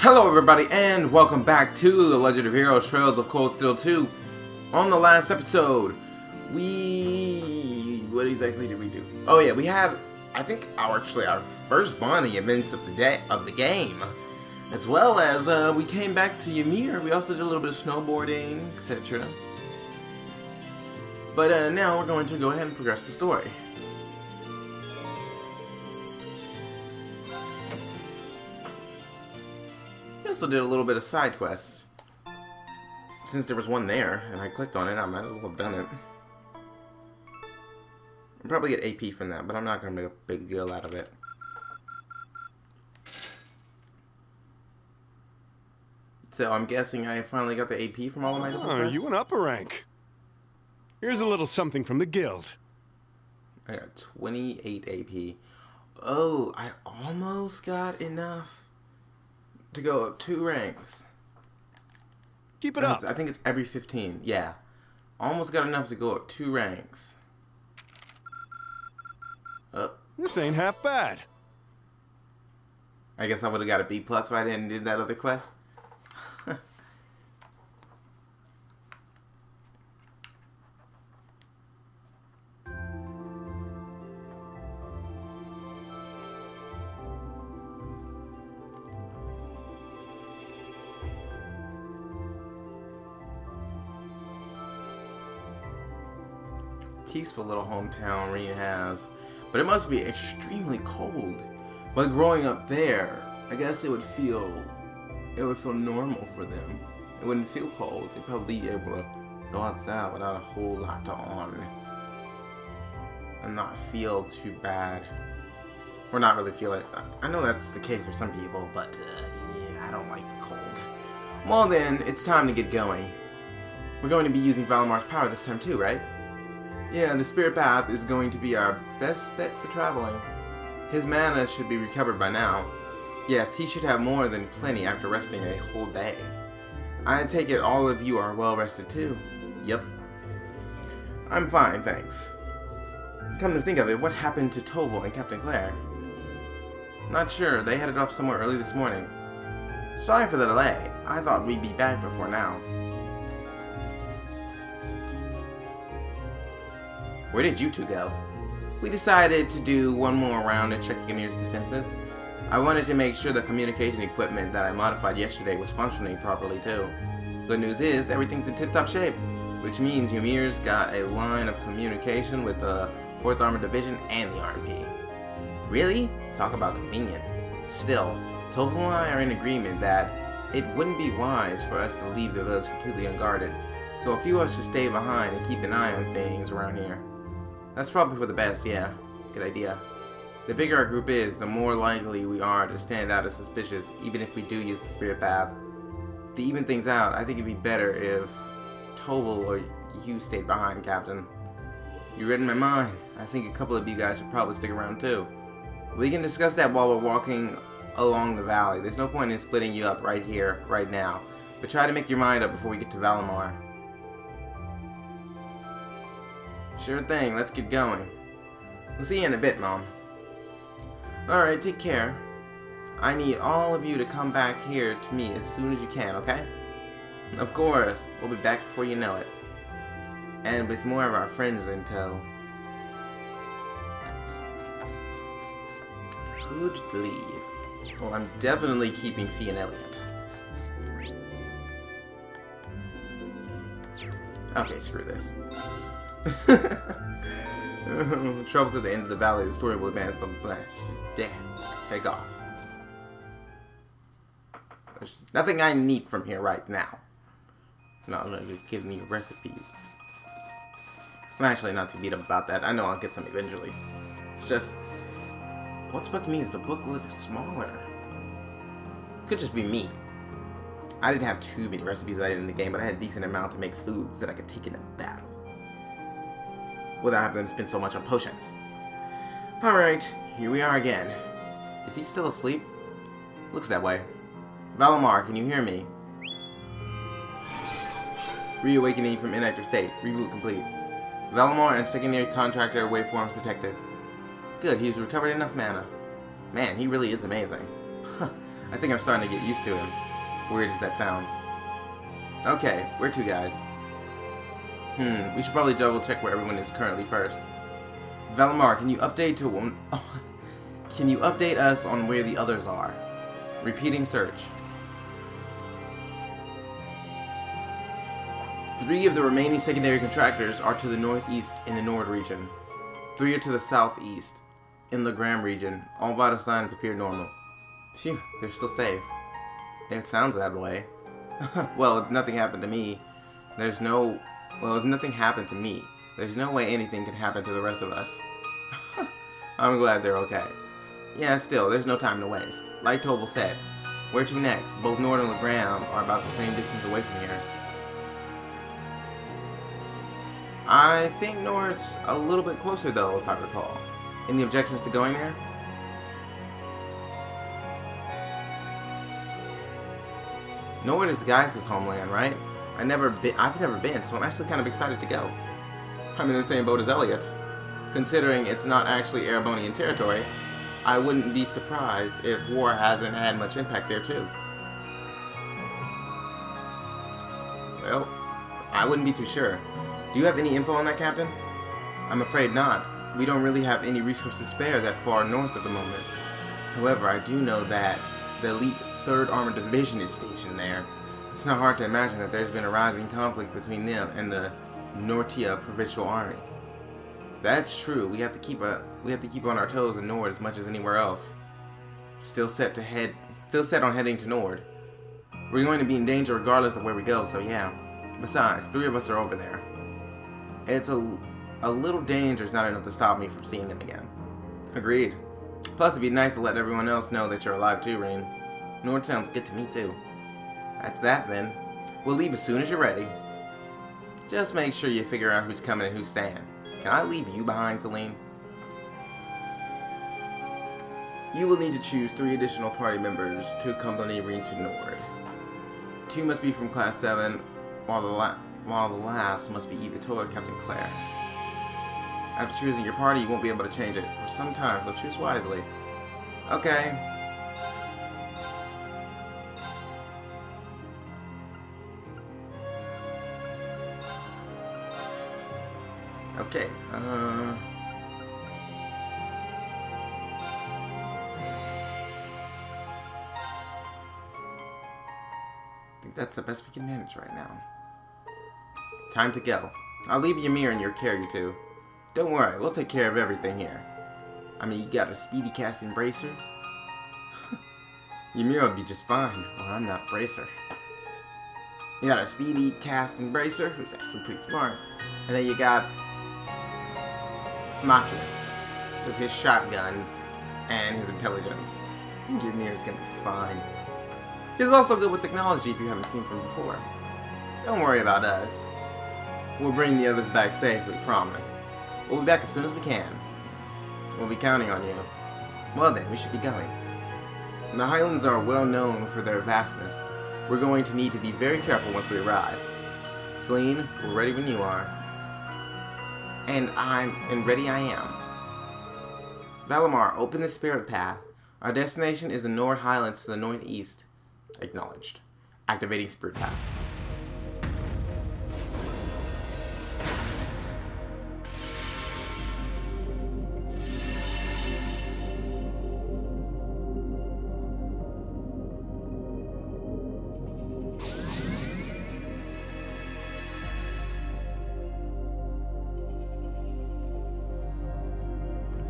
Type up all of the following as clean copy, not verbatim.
Hello everybody and welcome back to The Legend of Heroes Trails of Cold Steel 2. On the last episode, what exactly did we do? Oh yeah, we had, I think, our first bonding events of the game. As well as, we came back to Ymir. We also did a little bit of snowboarding, etc. But now we're going to go ahead and progress the story. I also did a little bit of side quests. Since there was one there, and I clicked on it, I might as well have done it. I'll probably get AP from that, but I'm not going to make a big deal out of it. So I'm guessing I finally got the AP from all of my different quests? You went up a rank. Here's a little something from the guild. I got 28 AP. Oh, I almost got enough to go up 2 ranks. Keep it up. I think it's every 15. Yeah. Almost got enough to go up 2 ranks. This ain't half bad. I guess I would have got a B+ if I didn't do that other quest. Peaceful little hometown Reen has, but it must be extremely cold. But growing up there, I guess it would feel normal for them. It wouldn't feel cold. They'd probably be able to go outside without a whole lot on and not feel too bad, or not really feel it. I know that's the case for some people, but yeah, I don't like the cold. Well then, it's time to get going. We're going to be using Valamar's power this time too, right? Yeah, the Spirit Path is going to be our best bet for traveling. His mana should be recovered by now. Yes, he should have more than plenty after resting a whole day. I take it all of you are well rested too. Yep. I'm fine, thanks. Come to think of it, what happened to Toval and Captain Claire? Not sure, they headed off somewhere early this morning. Sorry for the delay. I thought we'd be back before now. Where did you two go? We decided to do one more round to check Ymir's defenses. I wanted to make sure the communication equipment that I modified yesterday was functioning properly too. Good news is, everything's in tip-top shape, which means Ymir's got a line of communication with the 4th Armored Division and the RMP. Really? Talk about convenient. Still, Toval and I are in agreement that it wouldn't be wise for us to leave the village completely unguarded, so a few of us should stay behind and keep an eye on things around here. That's probably for the best, yeah. Good idea. The bigger our group is, the more likely we are to stand out as suspicious, even if we do use the Spirit Path. To even things out, I think it'd be better if Toval or you stayed behind, Captain. You read my mind. I think a couple of you guys should probably stick around too. We can discuss that while we're walking along the valley. There's no point in splitting you up right here, right now. But try to make your mind up before we get to Valamar. Sure thing, let's get going. We'll see you in a bit, Mom. Alright, take care. I need all of you to come back here to me as soon as you can, okay? Of course, we'll be back before you know it. And with more of our friends in tow. Good leave. Well, I'm definitely keeping Fee and Elliot. Okay, screw this. Troubles at the end of the valley, the story will advance, but yeah, take off. There's nothing I need from here right now. No, just give me recipes. I'm actually not too beat up about that. I know I'll get some eventually. It's just, what's bugging me is the book looks smaller. Could just be me. I didn't have too many recipes in the game, but I had a decent amount to make foods that I could take into battle without having to spend so much on potions. Alright, here we are again. Is he still asleep? Looks that way. Valamar, can you hear me? Reawakening from inactive state. Reboot complete. Valamar and secondary contractor waveforms detected. Good, he's recovered enough mana. Man, he really is amazing. I think I'm starting to get used to him. Weird as that sounds. Okay, where to, guys? We should probably double check where everyone is currently first. Valimar, can you update can you update us on where the others are? Repeating search. 3 of the remaining secondary contractors are to the northeast in the Nord region. 3 are to the southeast in the Gram region. All vital signs appear normal. Phew, they're still safe. It sounds that way. Well, if nothing happened to me, there's no way anything can happen to the rest of us. I'm glad they're okay. Yeah, still, there's no time to waste. Like Tobel said, where to next? Both Nord and Legram are about the same distance away from here. I think Nord's a little bit closer though, if I recall. Any objections to going there? Nord is Gaius' homeland, right? I've never been, so I'm actually kind of excited to go. I'm in the same boat as Elliot. Considering it's not actually Erebonian territory, I wouldn't be surprised if war hasn't had much impact there too. Well, I wouldn't be too sure. Do you have any info on that, Captain? I'm afraid not. We don't really have any resources spare that far north at the moment. However, I do know that the elite 3rd Armored Division is stationed there. It's not hard to imagine that there's been a rising conflict between them and the Nortia Provincial Army. That's true. We have to keep on our toes in Nord as much as anywhere else. Still set on heading to Nord. We're going to be in danger regardless of where we go, so yeah. Besides, 3 of us are over there. It's a little dangerous, not enough to stop me from seeing them again. Agreed. Plus, it'd be nice to let everyone else know that you're alive too, Rain. Nord sounds good to me too. That's that then. We'll leave as soon as you're ready. Just make sure you figure out who's coming and who's staying. Can I leave you behind, Celine? You will need to choose 3 additional party members to accompany Reen to Nord. 2 must be from Class 7, while the last must be Evatoa Captain Claire. After choosing your party, you won't be able to change it for some time, so choose wisely. Okay. Okay, I think that's the best we can manage right now. Time to go. I'll leave Ymir in your care, you two. Don't worry, we'll take care of everything here. I mean, you got a speedy casting bracer? Ymir will be just fine, or I'm not a bracer. You got a speedy casting bracer, who's actually pretty smart. And then you got Marcus, with his shotgun and his intelligence. I think Ymir's gonna be fine. He's also good with technology if you haven't seen from before. Don't worry about us. We'll bring the others back safely, promise. We'll be back as soon as we can. We'll be counting on you. Well then, we should be going. The Highlands are well known for their vastness. We're going to need to be very careful once we arrive. Celine, we're ready when you are. And ready I am. Valimar, open the spirit path. Our destination is the Nord Highlands to the northeast. Acknowledged. Activating spirit path.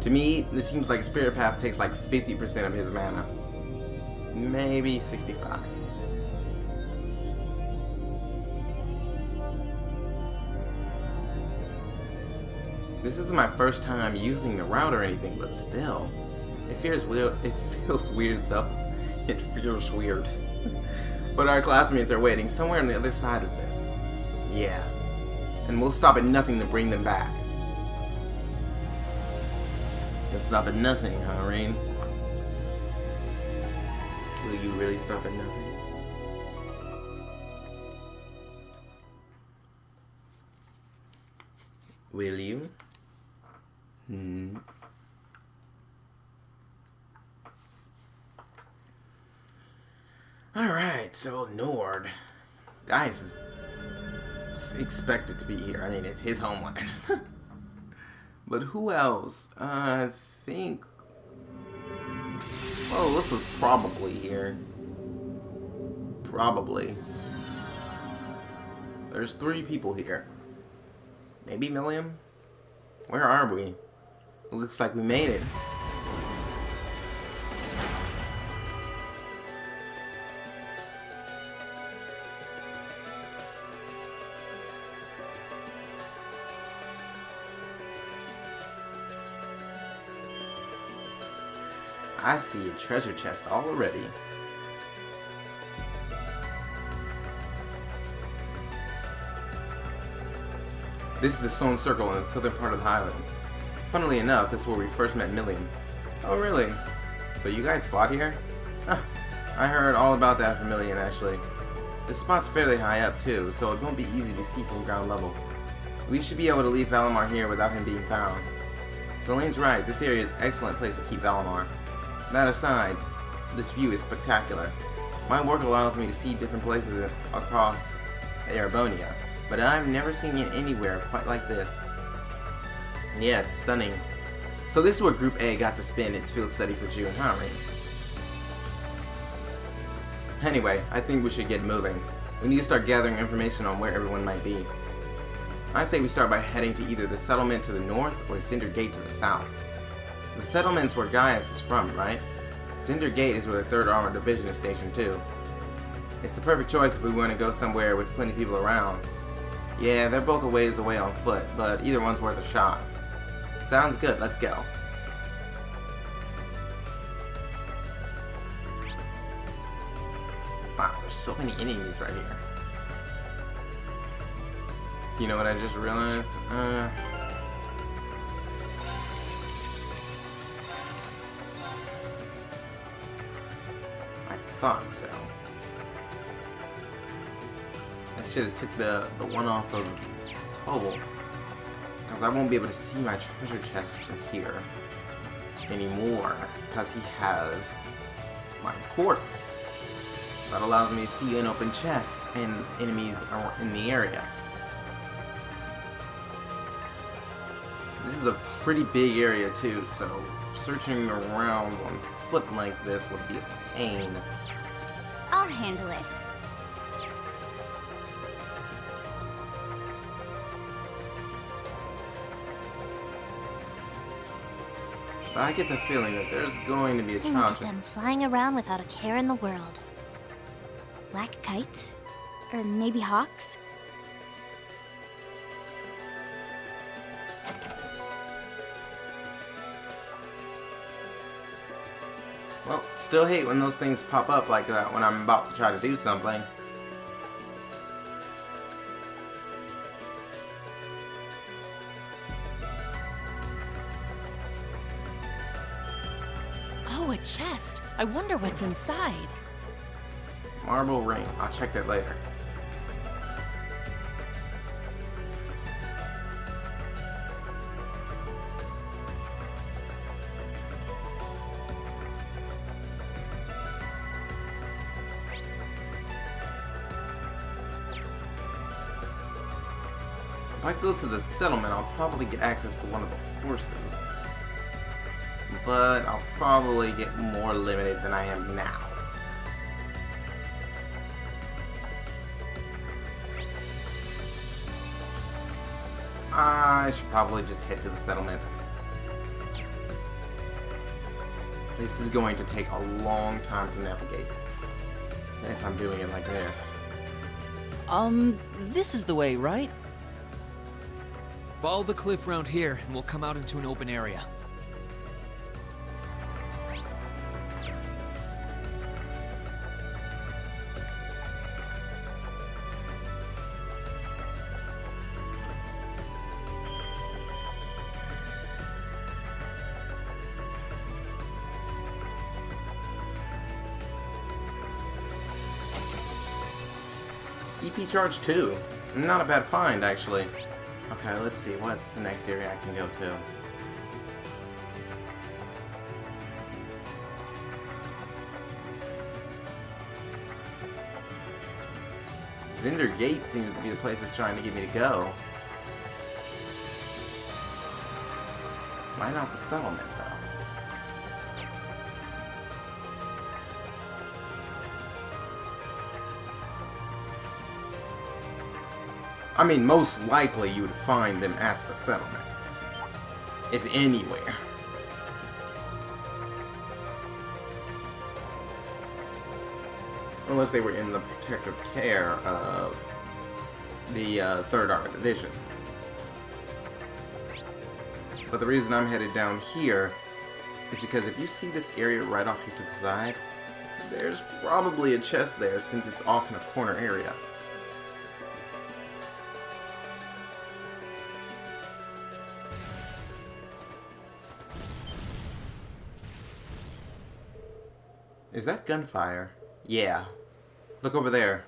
To me, this seems like Spirit Path takes like 50% of his mana. Maybe 65. This isn't my first time using the route or anything, but still. It feels weird. It feels weird though. It feels weird. But our classmates are waiting somewhere on the other side of this. Yeah. And we'll stop at nothing to bring them back. You'll stop at nothing, huh, Rain? Will you really stop at nothing? Will you? Alright, so Nord. Gaius is expected to be here. I mean, it's his homeland. But who else? I think... well, this was probably here. Probably. There's 3 people here. Maybe Milliam? Where are we? It looks like we made it. I see a treasure chest already. This is the stone circle in the southern part of the Highlands. Funnily enough, this is where we first met Milliam. Oh really? So you guys fought here? Huh. I heard all about that from Milliam actually. This spot's fairly high up too, so it won't be easy to see from ground level. We should be able to leave Valimar here without him being found. Celine's right, this area is an excellent place to keep Valimar. That aside, this view is spectacular. My work allows me to see different places across Erebonia, but I've never seen it anywhere quite like this. Yeah, it's stunning. So this is where Group A got to spend its field study for June, huh, Reed? Anyway, I think we should get moving. We need to start gathering information on where everyone might be. I say we start by heading to either the settlement to the north or Cinder Gate to the south. The settlement's where Gaius is from, right? Cinder Gate is where the 3rd Armored Division is stationed too. It's the perfect choice if we want to go somewhere with plenty of people around. Yeah, they're both a ways away on foot, but either one's worth a shot. Sounds good, let's go. Wow, there's so many enemies right here. You know what I just realized? I thought so. I should have took the one off of Tobel, because I won't be able to see my treasure chest from here anymore, because he has my quartz. That allows me to see unopened chests and enemies are in the area. This is a pretty big area too, so searching around on foot like this would be a pain. I'll handle it. But I get the feeling that there's going to be a Look trial at them flying around without a care in the world. Black kites? Or maybe hawks? Well, still hate when those things pop up like that when I'm about to try to do something. Oh, a chest. I wonder what's inside. Marble ring. I'll check that later. If I go to the settlement, I'll probably get access to one of the horses. But I'll probably get more limited than I am now. I should probably just head to the settlement. This is going to take a long time to navigate. If I'm doing it like this. This is the way, right? Follow the cliff round here, and we'll come out into an open area. EP charge 2. Not a bad find, actually. Okay, let's see. What's the next area I can go to? Cinder Gate seems to be the place it's trying to get me to go. Why not the settlement, though? I mean, most likely you would find them at the settlement. If anywhere. Unless they were in the protective care of the 3rd Armored Division. But the reason I'm headed down here is because if you see this area right off here to the side, there's probably a chest there since it's off in a corner area. Is that gunfire? Yeah. Look over there.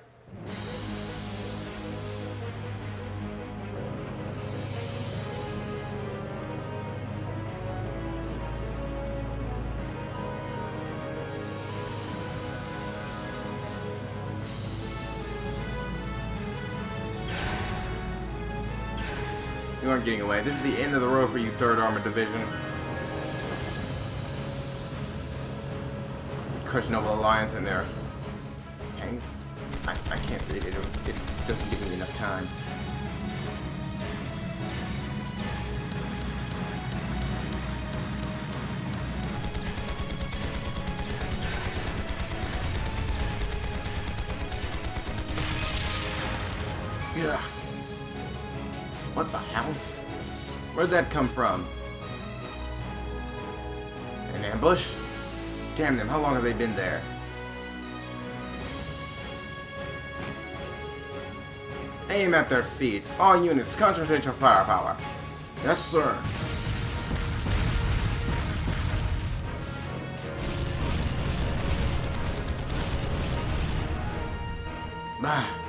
You aren't getting away. This is the end of the road for you, 3rd Armored Division. Crushing over the Alliance and their tanks. I can't read it. It doesn't give me enough time. Yeah. What the hell? Where'd that come from? An ambush? Damn them, how long have they been there? Aim at their feet. All units, concentrate your firepower. Yes, sir. Ah.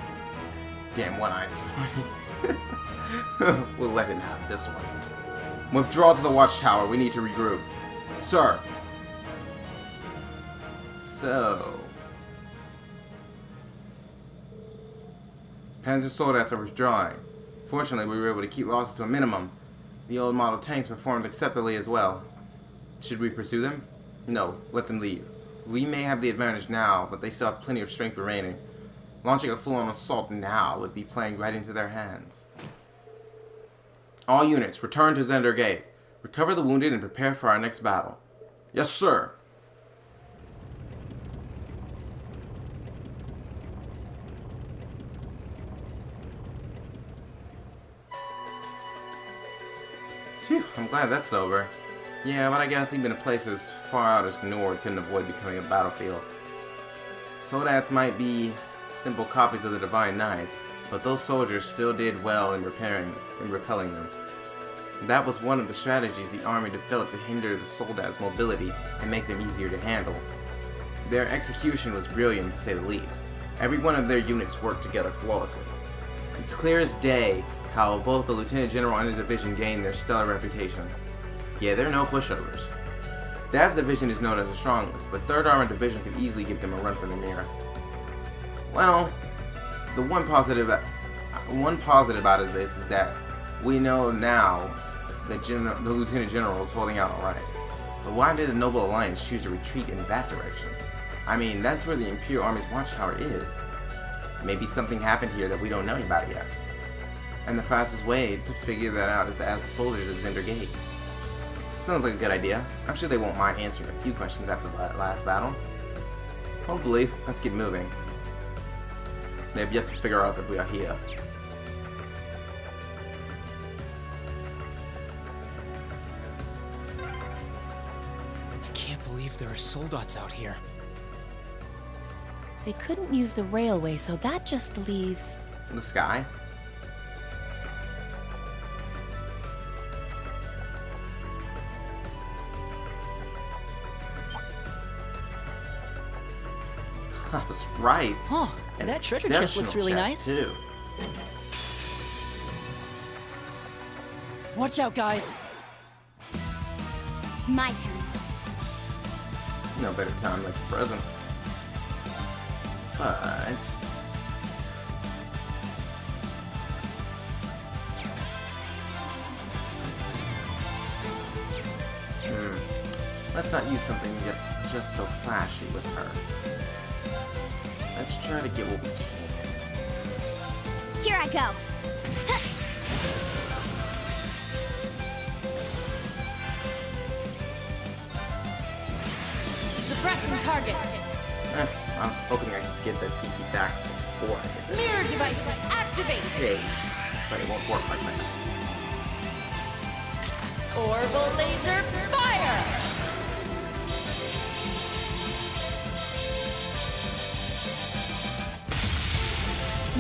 Damn one-eyed smarty. We'll let him have this one. Withdraw to the watchtower. We need to regroup. Sir. So. Panzer Soldates are withdrawing. Fortunately, we were able to keep losses to a minimum. The old model tanks performed acceptably as well. Should we pursue them? No, let them leave. We may have the advantage now, but they still have plenty of strength remaining. Launching a full-on assault now would be playing right into their hands. All units, return to Zender Gate. Recover the wounded and prepare for our next battle. Yes, sir. Phew, I'm glad that's over. Yeah, but I guess even a place as far out as Nord couldn't avoid becoming a battlefield. Soldats might be simple copies of the Divine Knights, but those soldiers still did well in repelling them. That was one of the strategies the army developed to hinder the soldats' mobility and make them easier to handle. Their execution was brilliant, to say the least. Every one of their units worked together flawlessly. It's clear as day how both the Lieutenant General and his division gained their stellar reputation. Yeah, they're no pushovers. Dad's division is known as the strongest, but 3rd Armored Division could easily give them a run for the mirror. Well, the one positive out of this is that we know now that the Lieutenant General is holding out alright. But why did the Noble Alliance choose to retreat in that direction? I mean, that's where the Imperial Army's watchtower is. Maybe something happened here that we don't know about yet. And the fastest way to figure that out is to ask the soldiers at Zender Gate. Sounds like a good idea. I'm sure they won't mind answering a few questions after the last battle. Hopefully, let's get moving. They have yet to figure out that we are here. I can't believe there are soldats out here. They couldn't use the railway, so that just leaves... The sky? I was right. Huh, An that treasure chest looks exceptional really chest, nice. too. Watch out, guys. My turn. No better time like the present. But Let's not use something that's just so flashy with her. Let's try to get what we can. Here I go. Suppressing targets. I was hoping I could get that CP back before I hit this. Mirror devices activated. Hey, but it won't work like that. Orbital laser fire.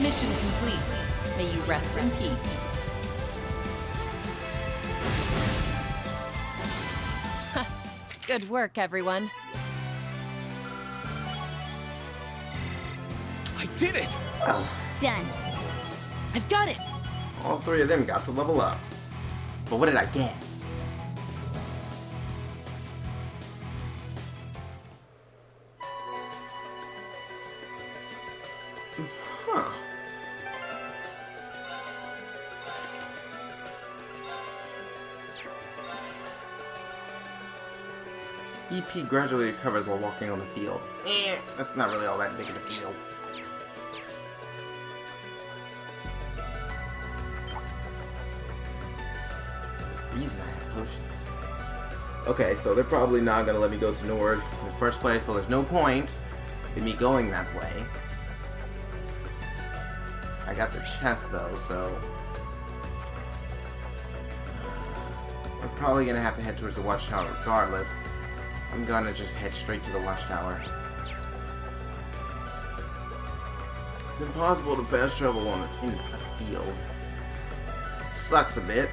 Mission complete. May you rest in peace. Good work, everyone. I did it! Done. I've got it! All three of them got to level up. But what did I get? Huh. EP gradually recovers while walking on the field. That's not really all that big of a deal. Reason I have potions. Okay, so they're probably not gonna let me go to Nord in the first place, so there's no point in me going that way. I got the chest though, so we're probably gonna have to head towards the watchtower regardless. I'm gonna just head straight to the watchtower. It's impossible to fast travel in a field. It sucks a bit.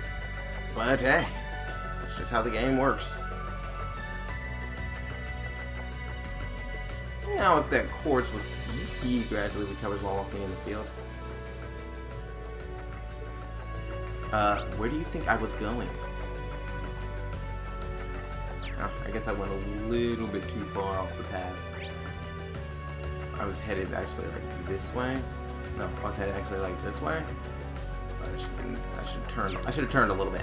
But hey, that's just how the game works. Now, if that quartz was CP gradually recovers while walking in the field. Where do you think I was going? Oh, I guess I went a little bit too far off the path. I was headed actually like this way. No, I was headed actually like this way. But I should have turned a little bit.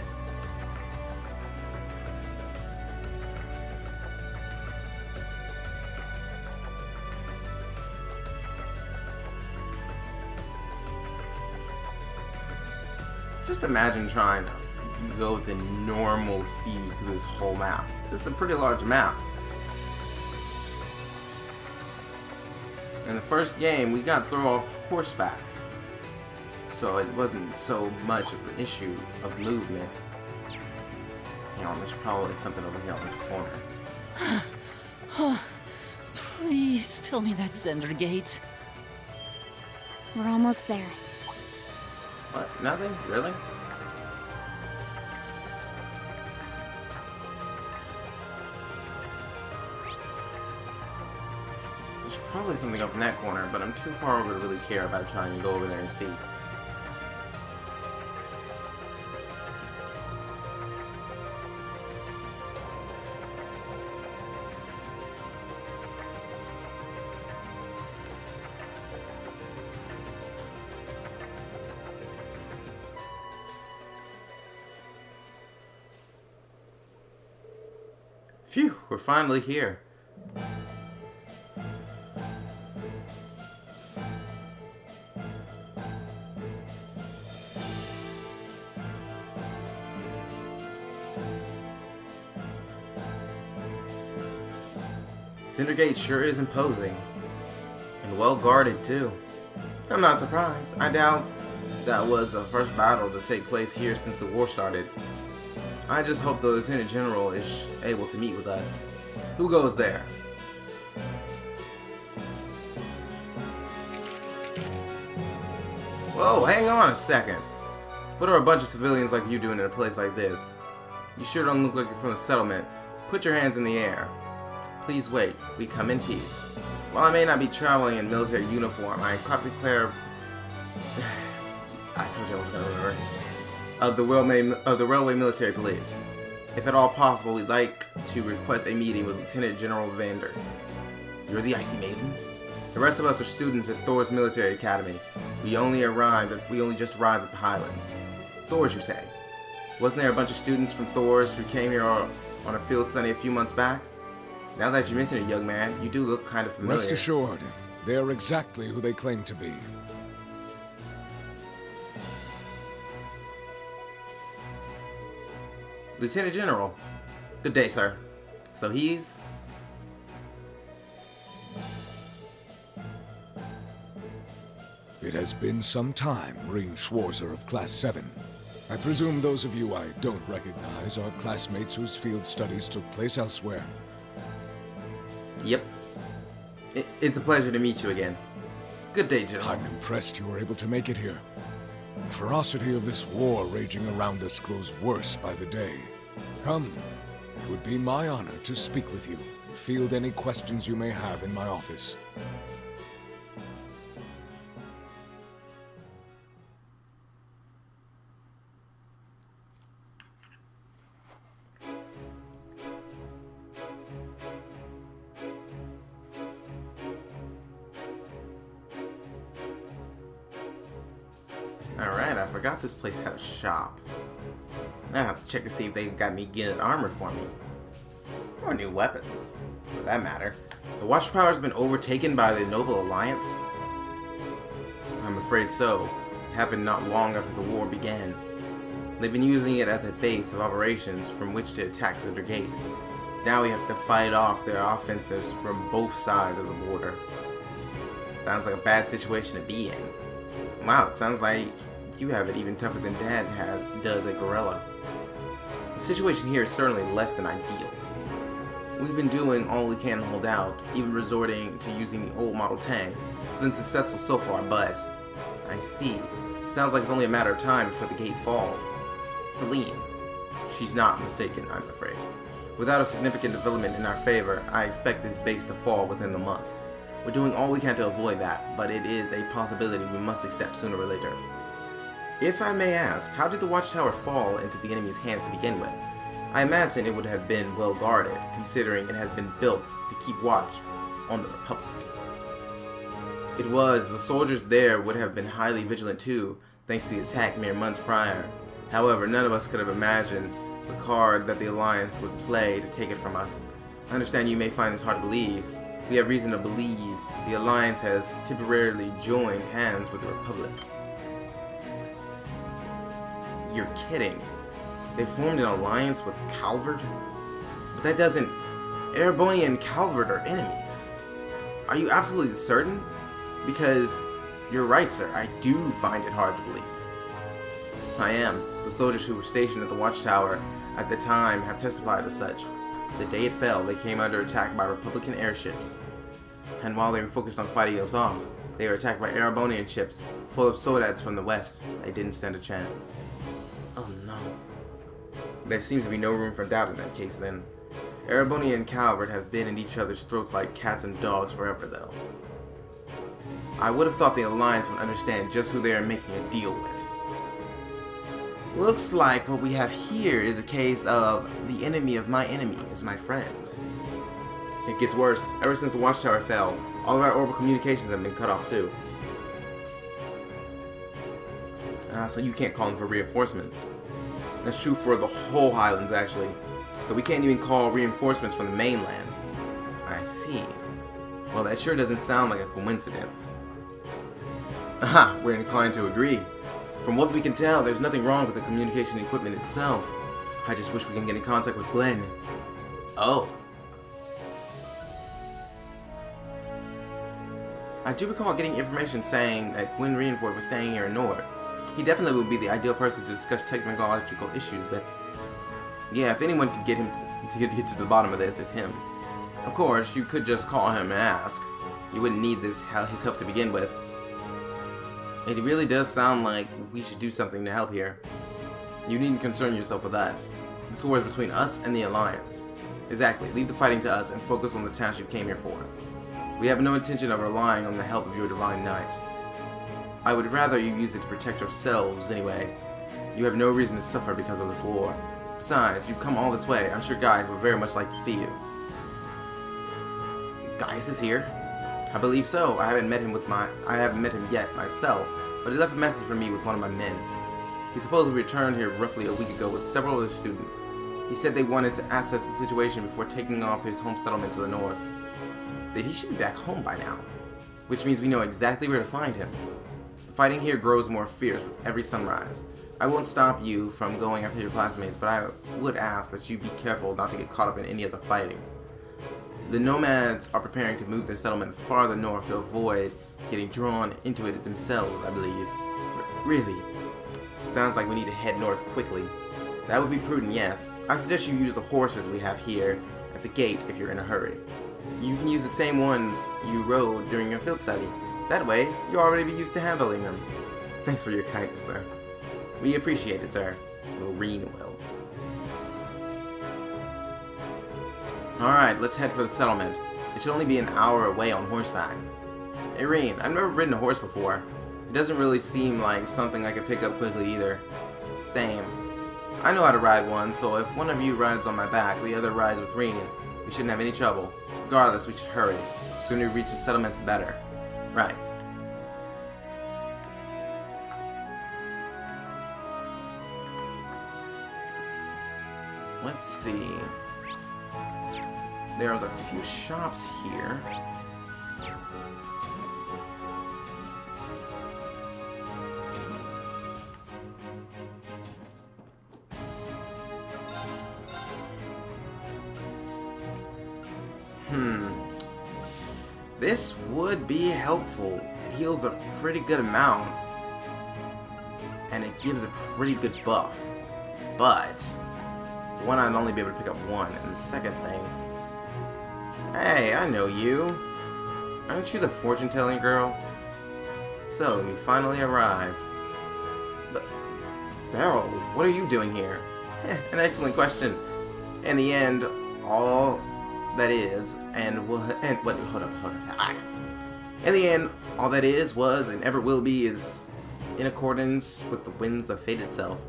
Just imagine trying to go with a normal speed through this whole map. This is a pretty large map. In the first game, we got thrown off horseback, so it wasn't so much of an issue of movement. You know, there's probably something over here on this corner. Please tell me that's Zender Gate. We're almost there. What? Nothing? Really? There's probably something up in that corner, but I'm too far over to really care about trying to go over there and see. Phew, we're finally here. Cindergate sure is imposing. And well guarded too. I'm not surprised. I doubt that was the first battle to take place here since the war started. I just hope the Lieutenant General is able to meet with us. Who goes there? Whoa, hang on a second. What are a bunch of civilians like you doing in a place like this? You sure don't look like you're from a settlement. Put your hands in the air. Please wait. We come in peace. While I may not be traveling in military uniform, I declare... I told you I was going to remember. Of the Railway Military Police. If at all possible, we'd like to request a meeting with Lieutenant General Vander. You're the Icy Maiden? The rest of us are students at Thor's Military Academy. We only just arrived at the Highlands. Thor's, you say? Wasn't there a bunch of students from Thor's who came here on a field study a few months back? Now that you mention it, young man, you do look kind of familiar. Rest assured, they are exactly who they claim to be. Lieutenant General. Good day, sir. So he's... It has been some time, Marine Schwarzer of Class 7. I presume those of you I don't recognize are classmates whose field studies took place elsewhere. Yep. It's a pleasure to meet you again. Good day, General. I'm impressed you were able to make it here. The ferocity of this war raging around us grows worse by the day. Come, it would be my honor to speak with you and field any questions you may have in my office. Alright, I forgot this place had a shop. I have to check to see if they've got me good armor for me. Or new weapons, for that matter. The Watchtower's been overtaken by the Noble Alliance? I'm afraid so. It happened not long after the war began. They've been using it as a base of operations from which to attack Cinder Gate. Now we have to fight off their offensives from both sides of the border. Sounds like a bad situation to be in. Wow, it sounds like you have it even tougher than Dad does at Gorilla. The situation here is certainly less than ideal. We've been doing all we can to hold out, even resorting to using the old model tanks. It's been successful so far, but... I see. It sounds like it's only a matter of time before the gate falls. Celine. She's not mistaken, I'm afraid. Without a significant development in our favor, I expect this base to fall within the month. We're doing all we can to avoid that, but it is a possibility we must accept sooner or later. If I may ask, how did the Watchtower fall into the enemy's hands to begin with? I imagine it would have been well guarded, considering it has been built to keep watch on the Republic. It was, the soldiers there would have been highly vigilant too, thanks to the attack mere months prior. However, none of us could have imagined the card that the Alliance would play to take it from us. I understand you may find this hard to believe. We have reason to believe the Alliance has temporarily joined hands with the Republic. You're kidding. They formed an alliance with Calvert? But that doesn't... Ereboni and Calvert are enemies. Are you absolutely certain? Because you're right, sir. I do find it hard to believe. I am. The soldiers who were stationed at the Watchtower at the time have testified as such. The day it fell, they came under attack by Republican airships. And while they were focused on fighting us off, they were attacked by Erebonian ships full of Sodads from the west. They didn't stand a chance. Oh no. There seems to be no room for doubt in that case then. Ereboni and Calvert have been in each other's throats like cats and dogs forever though. I would have thought the Alliance would understand just who they are making a deal with. Looks like what we have here is a case of the enemy of my enemy is my friend. It gets worse. Ever since the Watchtower fell, all of our orbital communications have been cut off too. So you can't call them for reinforcements. That's true for the whole Highlands actually. So we can't even call reinforcements from the mainland. I see. Well, that sure doesn't sound like a coincidence. Aha, we're inclined to agree. From what we can tell, there's nothing wrong with the communication equipment itself. I just wish we can get in contact with Glenn. Oh. I do recall getting information saying that Gwen Reinford was staying here in Nord. He definitely would be the ideal person to discuss technological issues with. Yeah, if anyone could get him to get to the bottom of this, it's him. Of course, you could just call him and ask. You wouldn't need his help to begin with. It really does sound like we should do something to help here. You needn't concern yourself with us. This war is between us and the Alliance. Exactly, leave the fighting to us and focus on the task you came here for. We have no intention of relying on the help of your Divine Knight. I would rather you use it to protect yourselves anyway. You have no reason to suffer because of this war. Besides, you've come all this way. I'm sure Gaius would very much like to see you. Gaius is here? I believe so. I haven't met him yet myself, but he left a message for me with one of my men. He supposedly returned here roughly a week ago with several other students. He said they wanted to assess the situation before taking off to his home settlement to the north. That he should be back home by now, which means we know exactly where to find him. The fighting here grows more fierce with every sunrise. I won't stop you from going after your classmates, but I would ask that you be careful not to get caught up in any of the fighting. The nomads are preparing to move their settlement farther north to avoid getting drawn into it themselves, I believe. Really? Sounds like we need to head north quickly. That would be prudent, yes. I suggest you use the horses we have here at the gate if you're in a hurry. You can use the same ones you rode during your field study. That way, you'll already be used to handling them. Thanks for your kindness, sir. We appreciate it, sir. Marine will. Alright, let's head for the settlement. It should only be an hour away on horseback. Hey, Reen, I've never ridden a horse before. It doesn't really seem like something I could pick up quickly either. Same. I know how to ride one, so if one of you rides on my back, the other rides with Reen. We shouldn't have any trouble. Regardless, we should hurry. The sooner we reach the settlement, the better. Right. Let's see. There's a few shops here. This would be helpful. It heals a pretty good amount. And it gives a pretty good buff. But one, I'd only be able to pick up one. And the second thing... Hey, I know you. Aren't you the fortune-telling girl? So, you finally arrived. But, Beryl, what are you doing here? An excellent question. In the end, all that is, hold up. In the end, all that is, was, and ever will be is in accordance with the winds of fate itself.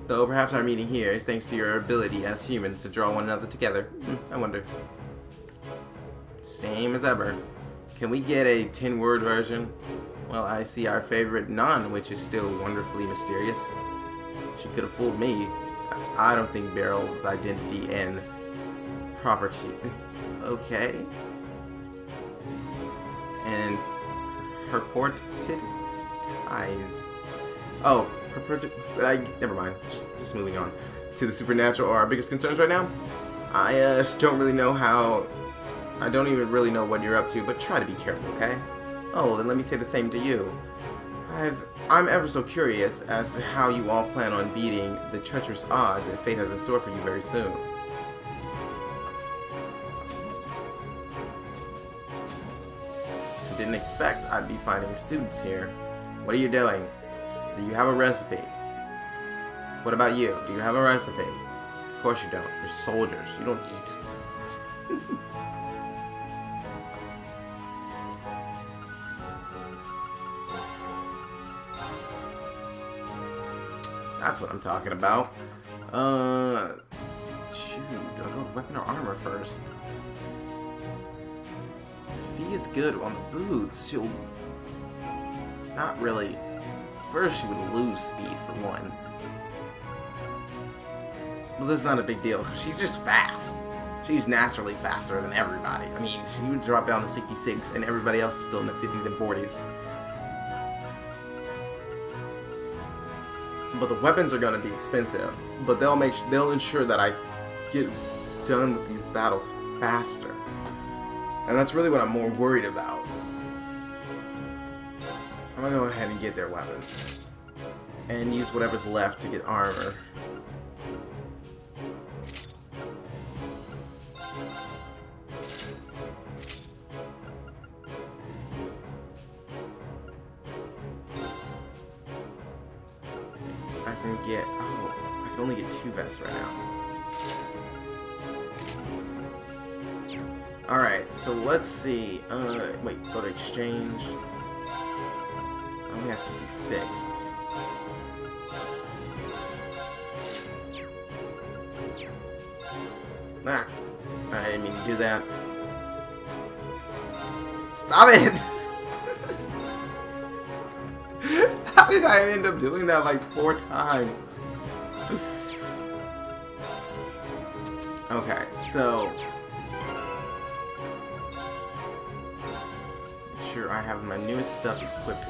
Though perhaps our meeting here is thanks to your ability as humans to draw one another together. I wonder. Same as ever. Can we get a 10-word version? Well, I see our favorite nun, which is still wonderfully mysterious. She could have fooled me. I don't think Beryl's identity and property... Okay. And purported ties. Oh, never mind. Just moving on to the supernatural are our biggest concerns right now. I don't really know how. I don't even really know what you're up to, but try to be careful, okay? Oh, then let me say the same to you. I'm ever so curious as to how you all plan on beating the treacherous odds that fate has in store for you very soon. I didn't expect I'd be finding students here. What are you doing? Do you have a recipe? What about you? Do you have a recipe? Of course you don't. You're soldiers. You don't eat. That's what I'm talking about. Shoot, do I go weapon or armor first? If he is good on the boots, she'll... Not really. First, she would lose speed for one. But that's not a big deal, because she's just fast. She's naturally faster than everybody. I mean, she would drop down to 66, and everybody else is still in the 50s and 40s. But the weapons are going to be expensive. But they'll ensure that I get done with these battles faster. And that's really what I'm more worried about. I'm going to go ahead and get their weapons. And use whatever's left to get armor. I can only get 2 vests right now. Alright, so let's see. Wait, go to exchange. I only have 56. Ah, I didn't mean to do that. Stop it! How did I end up doing that like 4 times? Okay, so make sure I have my newest stuff equipped.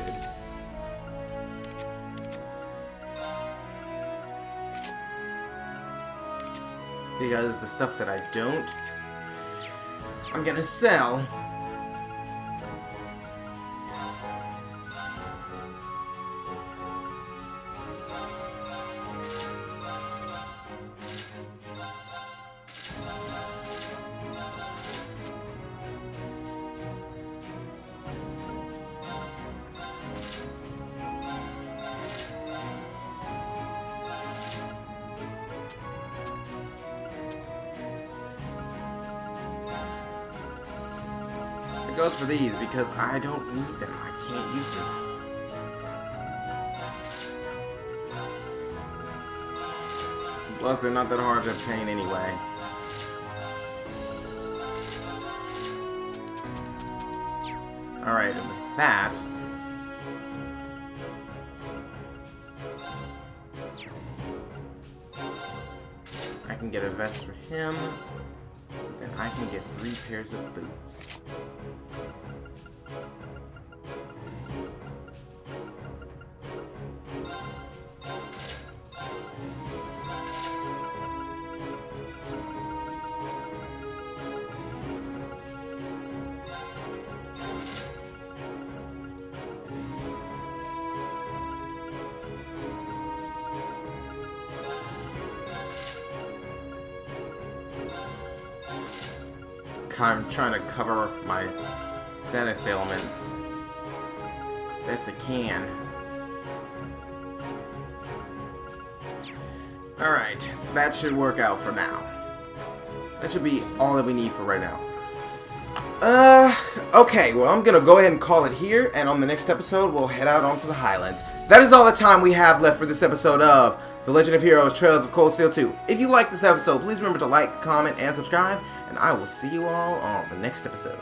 Because the stuff that I don't, I'm gonna sell. It goes for these because I don't need them. I can't use them. Plus, they're not that hard to obtain anyway. Alright, and with that, I can get a vest for him. Then I can get 3 pairs of boots. I'm trying to cover my status ailments as best I can. Alright, that should work out for now. That should be all that we need for right now. Okay, well, I'm gonna go ahead and call it here, and on the next episode, we'll head out onto the Highlands. That is all the time we have left for this episode of The Legend of Heroes Trails of Cold Steel 2. If you like this episode, please remember to like, comment, and subscribe, and I will see you all on the next episode.